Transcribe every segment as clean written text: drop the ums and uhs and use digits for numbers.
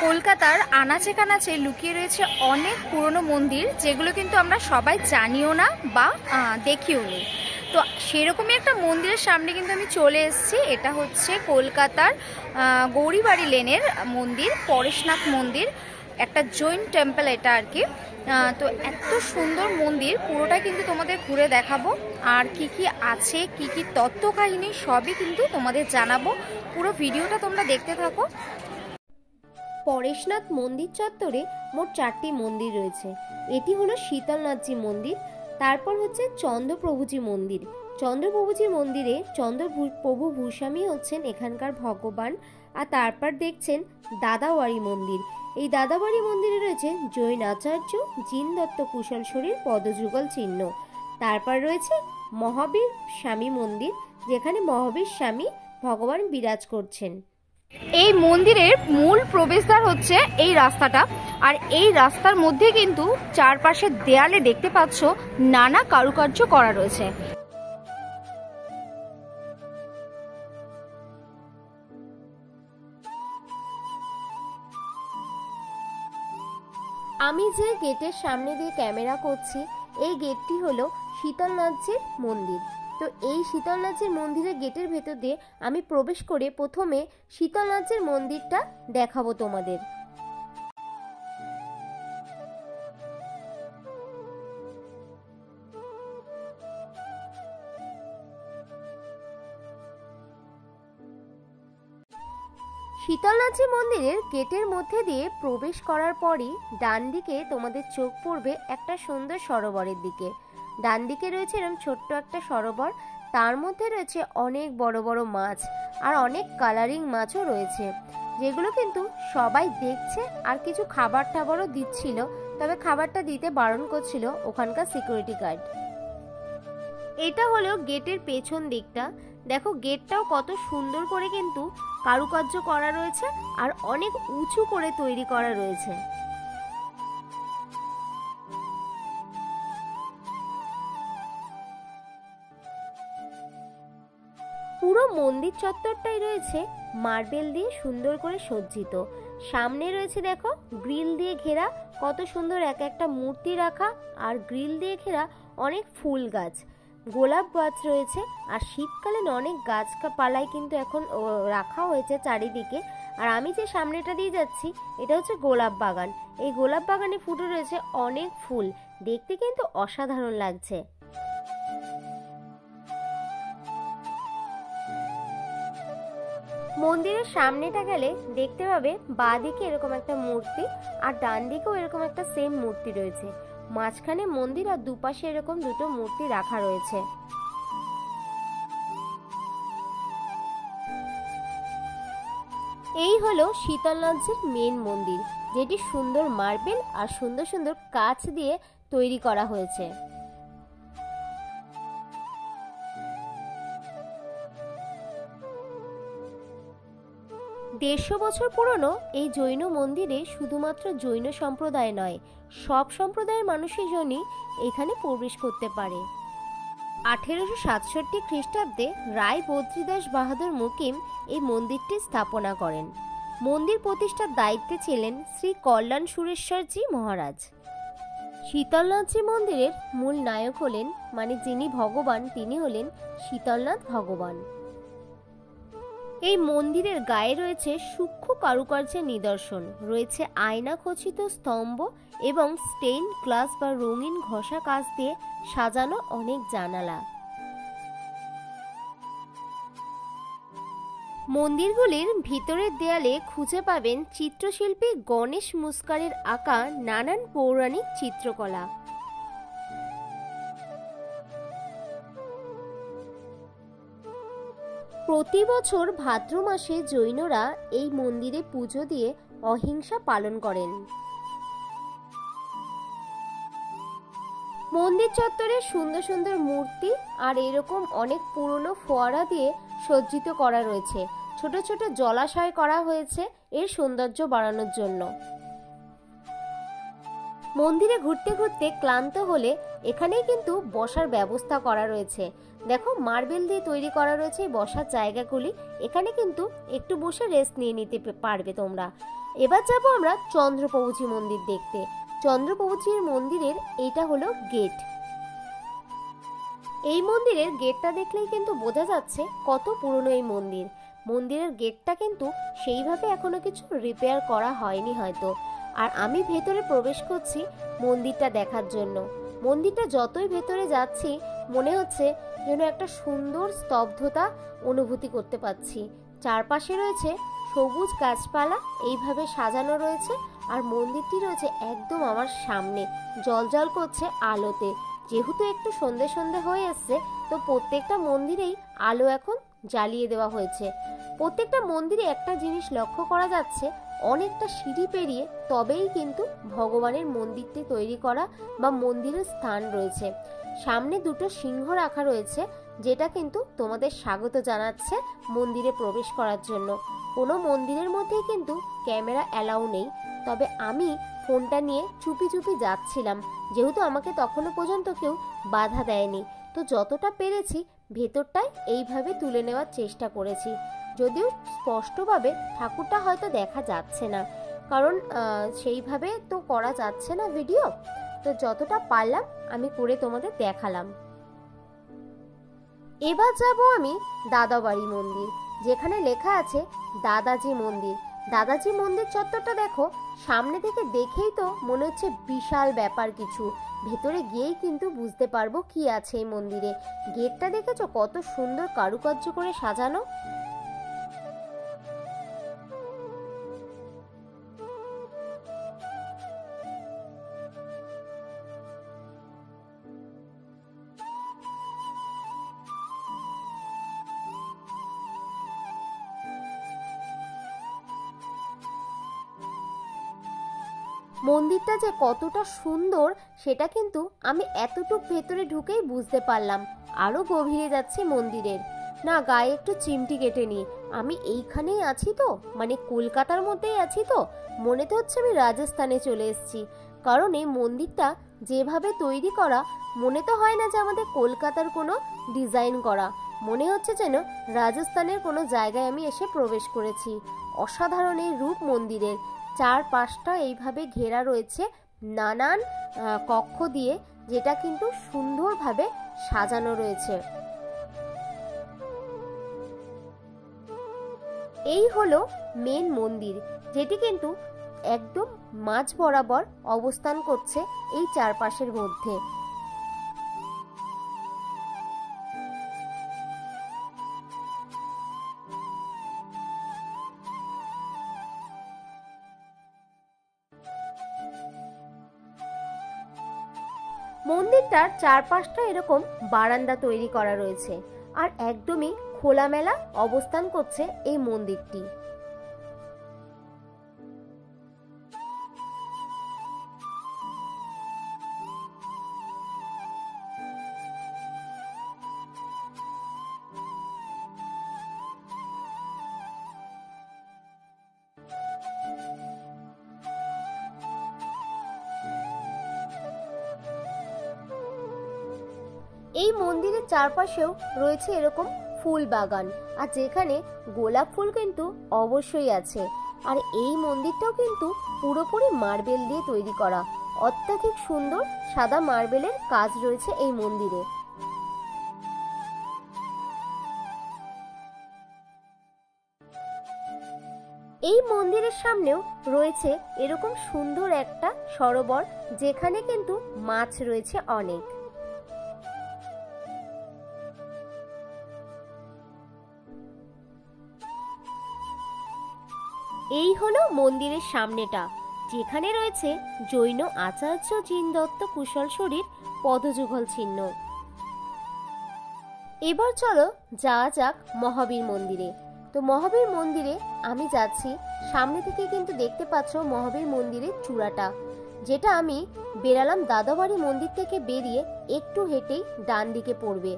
কলকাতার আনাচে কানাচে লুকিয়ে রয়েছে অনেক পুরনো মন্দির, যেগুলো কিন্তু আমরা সবাই জানিও না বা দেখিও নি। তো সেরকমই একটা মন্দিরের সামনে কিন্তু আমি চলে এসেছি। এটা হচ্ছে কলকাতার গৌরীবাড়ি লেনের মন্দির, পরেশনাথ মন্দির, একটা জৈন টেম্পল এটা আর কি। তো এত সুন্দর মন্দির, পুরোটা কিন্তু তোমাদের ঘুরে দেখাবো, আর কি কি আছে, কি কি তত্ত্ব কাহিনী সবই কিন্তু তোমাদের জানাবো। পুরো ভিডিওটা তোমরা দেখতে থাকো। পরেশনাথ মন্দির চত্বরে মোট 4টি মন্দির রয়েছে। এটি হলো শীতলনাথজি মন্দির, তারপর হচ্ছে চন্দ্রপ্রভুজি মন্দির। চন্দ্রপ্রভুজি মন্দিরে চন্দ্রপ্রভু ভূস্বামী হচ্ছেন এখানকার ভগবান। আর তারপর দেখছেন দাদাবাড়ি মন্দির। এই দাদাবাড়ি মন্দিরে রয়েছে জৈন আচার্য জিন দত্ত কুশল শরীর পদযুগল চিহ্ন। তারপর রয়েছে মহাবীর স্বামী মন্দির, যেখানে মহাবীর স্বামী ভগবান বিরাজ করছেন। এই মন্দিরের মূল প্রবেশদ্বার হচ্ছে এই রাস্তাটা, আর এই রাস্তার মধ্যে কিন্তু চারপাশের দেয়ালে দেখতে পাচ্ছ নানা কারুকার্য করা রয়েছে। আমি যে গেটের সামনে দিয়ে ক্যামেরা করছি, এই গেটটি হলো শীতলনাথজির মন্দির। তো এই শীতলনাথজির মন্দিরের গেটের ভেতর দিয়ে আমি প্রবেশ করে প্রথমে শীতলনাথজির মন্দিরটা দেখাবো তোমাদের। শীতলনাথজি মন্দিরের গেটের মধ্যে দিয়ে প্রবেশ করার পরই ডান দিকে তোমাদের চোখ পড়বে একটা সুন্দর সরোবরের দিকে। ডান দিকে রয়েছে এরকম ছোট্ট একটা সরোবর, তার মধ্যে রয়েছে অনেক বড় বড় মাছ, আর অনেক কালারিং মাছও রয়েছে, যেগুলো কিন্তু সবাই দেখছে। আর কিছু খাবার টাবারও দিচ্ছিল, তবে খাবারটা দিতে বারণ করছিল ওখানকার সিকিউরিটি গার্ড। এটা হলো গেটের পেছন দিকটা। দেখো গেটটাও কত সুন্দর করে কিন্তু কারুকার্য করা রয়েছে, আর অনেক উঁচু করে তৈরি করা রয়েছে। পুরো মন্দির চত্বরটাই রয়েছে মার্বেল দিয়ে সুন্দর করে সজ্জিত। সামনে রয়েছে দেখো গ্রিল দিয়ে ঘেরা, কত সুন্দর এক একটা মূর্তি রাখা, আর গ্রিল দিয়ে ঘেরা অনেক ফুল গাছ, গোলাপ গাছ রয়েছে। আর শীতকালীন অনেক গাছপালাই কিন্তু এখন রাখা হয়েছে চারিদিকে। আর আমি যে সামনেটা দিয়ে যাচ্ছি, এটা হচ্ছে গোলাপ বাগান। এই গোলাপ বাগানে ফুটে রয়েছে অনেক ফুল, দেখতে কিন্তু অসাধারণ লাগছে। মন্দিরের সামনেটা গেলে দেখতে পাবে বাঁ দিকে এরকম একটা মূর্তি, আর ডান দিকেও এরকম একটা সেম মূর্তি রয়েছে। মাঝখানে মন্দির, আর দুপাশে এরকম দুটো মূর্তি রাখা রয়েছে। এই হলো শীতলনাথজির মেন মন্দির, যেটি সুন্দর মার্বেল আর সুন্দর সুন্দর কাচ দিয়ে তৈরি করা হয়েছে। 150 বছর পুরনো এই জৈন মন্দিরে শুধুমাত্র জৈন সম্প্রদায় নয়, সব সম্প্রদায়ের মানুষের জন্যই এখানে প্রবেশ করতে পারে। 1867 খ্রিস্টাব্দে রায় বদ্রীদাস বাহাদুর মুকিম এই মন্দিরটি স্থাপনা করেন। মন্দির প্রতিষ্ঠার দায়িত্বে ছিলেন শ্রী কল্যাণ সুরেশ্বরজি মহারাজ। শীতলনাথজি মন্দিরের মূল নায়ক হলেন, মানে যিনি ভগবান, তিনি হলেন শীতলনাথ ভগবান। এই মন্দিরের গায়ে রয়েছে সূক্ষ্ম কারুকার্যের নিদর্শন, রয়েছে আয়না খচিত স্তম্ভ এবং স্টেইন গ্লাস বা রঙিন ঘষা কাচ দিয়ে সাজানো অনেক জানালা। মন্দিরগুলির ভিতরের দেয়ালে খুঁজে পাবেন চিত্রশিল্পী গণেশ মুস্কারের আঁকা নানান পৌরাণিক চিত্রকলা। প্রতি বছর ভাদ্র মাসে জৈনরা এই মন্দিরে পুজো দিয়ে অহিংসা পালন করেন। মন্দির চত্বরে সুন্দর সুন্দর মূর্তি আর এরকম অনেক পুরনো ফোয়ারা দিয়ে সজ্জিত করা রয়েছে। ছোট ছোট জলাশয় করা হয়েছে এর সৌন্দর্য বাড়ানোর জন্য। মন্দিরে ঘুরতে ঘুরতে ক্লান্ত হলে এখানেই কিন্তু বসার ব্যবস্থা করা রয়েছে। দেখো মার্বেল দিয়ে তৈরি করা রয়েছে বসার জায়গাগুলি, এখানে কিন্তু একটু বসে রেস্ট নিয়ে নিতে পারবে তোমরা। এবার যাব আমরা চন্দ্রপ্রভুজি মন্দির দেখতে। চন্দ্রপ্রভুজির মন্দিরের এটা হলো গেট। এই মন্দিরের গেটটা দেখলেই কিন্তু বোঝা যাচ্ছে কত পুরনো এই মন্দির। মন্দিরের গেটটা কিন্তু সেইভাবে এখনো কিছু রিপেয়ার করা হয়নি হয়তো। আর আমি ভেতরে প্রবেশ করছি মন্দিরটা দেখার জন্য। মন্দিরটা যতই ভেতরে যাচ্ছি মনে হচ্ছে যেন একটা সুন্দর স্তব্ধতা অনুভূতি করতে পারছি। চারপাশে রয়েছে সবুজ গাছপালা এইভাবে সাজানো রয়েছে, আর মন্দিরটি রয়েছে একদম আমার সামনে, জ্বলজ্বল করছে আলোতে। যেহেতু একটু সন্ধে সন্ধে হয়ে এসছে, তো প্রত্যেকটা মন্দিরেই আলো এখন জ্বালিয়ে দেওয়া হয়েছে। প্রত্যেকটা মন্দিরে একটা জিনিস লক্ষ্য করা যাচ্ছে, অনেকটা সিঁড়ি পেরিয়ে তবেই কিন্তু ভগবানের মন্দিরটি তৈরি করা বা মন্দিরের স্থান রয়েছে। সামনে দুটো সিংহ রাখা রয়েছে, যেটা কিন্তু তোমাদের স্বাগত জানাচ্ছে মন্দিরে প্রবেশ করার জন্য। কোনো মন্দিরের মধ্যেই কিন্তু ক্যামেরা অ্যালাউ নেই, তবে আমি ফোনটা নিয়ে চুপি চুপি যাচ্ছিলাম, যেহেতু আমাকে তখনও পর্যন্ত কেউ বাধা দেয়নি। তো যতটা পেরেছি ভেতরটাই এইভাবে তুলে নেওয়ার চেষ্টা করেছি। যদিও স্পষ্টভাবে ঠাকুরটা হয়তো দেখা যাচ্ছে না, কারণ সেইভাবে তো করা যাচ্ছে না ভিডিও। তো যতটা পারলাম আমি করে তোমাদের দেখালাম। এবার যাব আমি দাদাবাড়ি মন্দির, যেখানে লেখা আছে দাদাজি মন্দির। দাদাজি মন্দির চত্বরটা দেখো, সামনে থেকে দেখেই তো মনে হচ্ছে বিশাল ব্যাপার কিছু। ভেতরে গিয়েই কিন্তু বুঝতে পারবো কি আছে এই মন্দিরে। গেটটা দেখেছো কত সুন্দর কারুকার্য করে সাজানো। মন্দিরটা যে কতটা সুন্দর সেটা কিন্তু আমি এতটুক ভেতরে ঢুকেই বুঝতে পারলাম। আরো গভীরে যাচ্ছি মন্দিরের। না, গায়ে একটু চিমটি কেটে নি। আমি এইখানেই আছি তো, মানে কলকাতার মধ্যেই আছি তো। মনে তো হচ্ছে আমি রাজস্থানে চলে এসেছি, কারণ এই মন্দিরটা যেভাবে তৈরি করা মনে তো হয় না যে আমাদের কলকাতার কোনো ডিজাইন করা। মনে হচ্ছে যেন রাজস্থানের কোনো জায়গায় আমি এসে প্রবেশ করেছি। অসাধারণ এই রূপ মন্দিরের। চারপাশটা এইভাবে ঘেরা রয়েছে নানান কক্ষ দিয়ে, যেটা কিন্তু সুন্দরভাবে সাজানো রয়েছে। এই হলো মেন মন্দির, যেটি কিন্তু একদম মাঝ বরাবর অবস্থান করছে এই চারপাশের মধ্যে। মন্দিরটার চারপাশটা এরকম বারান্দা তৈরি করা রয়েছে, আর একদমই খোলামেলা অবস্থান করছে এই মন্দিরটি। এই মন্দিরের চারপাশেও রয়েছে এরকম ফুল বাগান, আর যেখানে গোলাপ ফুল কিন্তু অবশ্যই আছে। আর এই মন্দিরটাও কিন্তু পুরোপুরি মার্বেল দিয়ে তৈরি করা। অত্যাধিক সুন্দর সাদা মার্বেলের কাজ রয়েছে এই মন্দিরে। এই মন্দিরের সামনেও রয়েছে এরকম সুন্দর একটা সরোবর, যেখানে কিন্তু মাছ রয়েছে অনেক। এই হলো মন্দিরের সামনেটা, যেখানে রয়েছে জৈন আচার্য জিন দত্ত কুশল শরীর পদযুগল চিহ্ন। এবার চলো যাওয়া যাক মহাবীর মন্দিরে। তো মহাবীর মন্দিরে আমি যাচ্ছি। সামনে থেকে কিন্তু দেখতে পাচ্ছ মহাবীর মন্দিরের চূড়াটা, যেটা আমি বেরালাম দাদাবাড়ি মন্দির থেকে বেরিয়ে একটু হেঁটেই ডান দিকে পড়বে।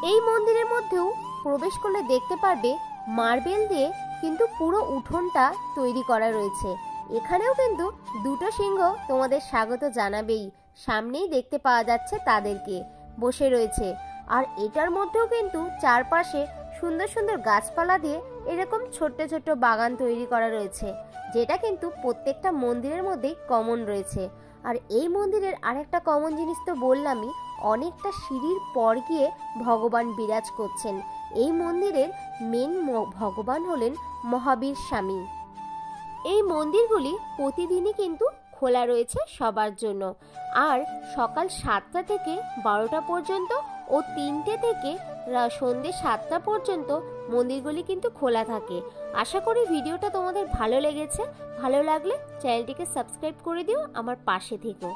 এই মন্দিরের মধ্যেও প্রবেশ করলে দেখতে পারবে মার্বেল দিয়ে কিন্তু পুরো উঠোনটা তৈরি করা রয়েছে। এখানেও কিন্তু দুটো সিংহ তোমাদের স্বাগত জানাবেই। সামনেই দেখতে পাওয়া যাচ্ছে তাদেরকে বসে রয়েছে। আর এটার মধ্যেও কিন্তু চারপাশে সুন্দর সুন্দর গাছপালা দিয়ে এরকম ছোট্ট ছোট্ট বাগান তৈরি করা রয়েছে, যেটা কিন্তু প্রত্যেকটা মন্দিরের মধ্যেই কমন রয়েছে। আর এই মন্দিরের আরেকটা কমন জিনিস তো বললামই, অনেকটা সিঁড়ির পর গিয়ে ভগবান বিরাজ করছেন। এই মন্দিরের মেন ভগবান হলেন মহাবীর স্বামী। এই মন্দিরগুলি প্রতিদিনই কিন্তু খোলা রয়েছে সবার জন্য, আর সকাল 7টা থেকে 12টা পর্যন্ত ও 3টে থেকে সন্ধ্যে 7টা পর্যন্ত মন্দিরগুলি কিন্তু খোলা থাকে। আশা করি ভিডিওটা তোমাদের ভালো লেগেছে। ভালো লাগলে চ্যানেলটিকে সাবস্ক্রাইব করে দিও, আমার পাশে থেকো।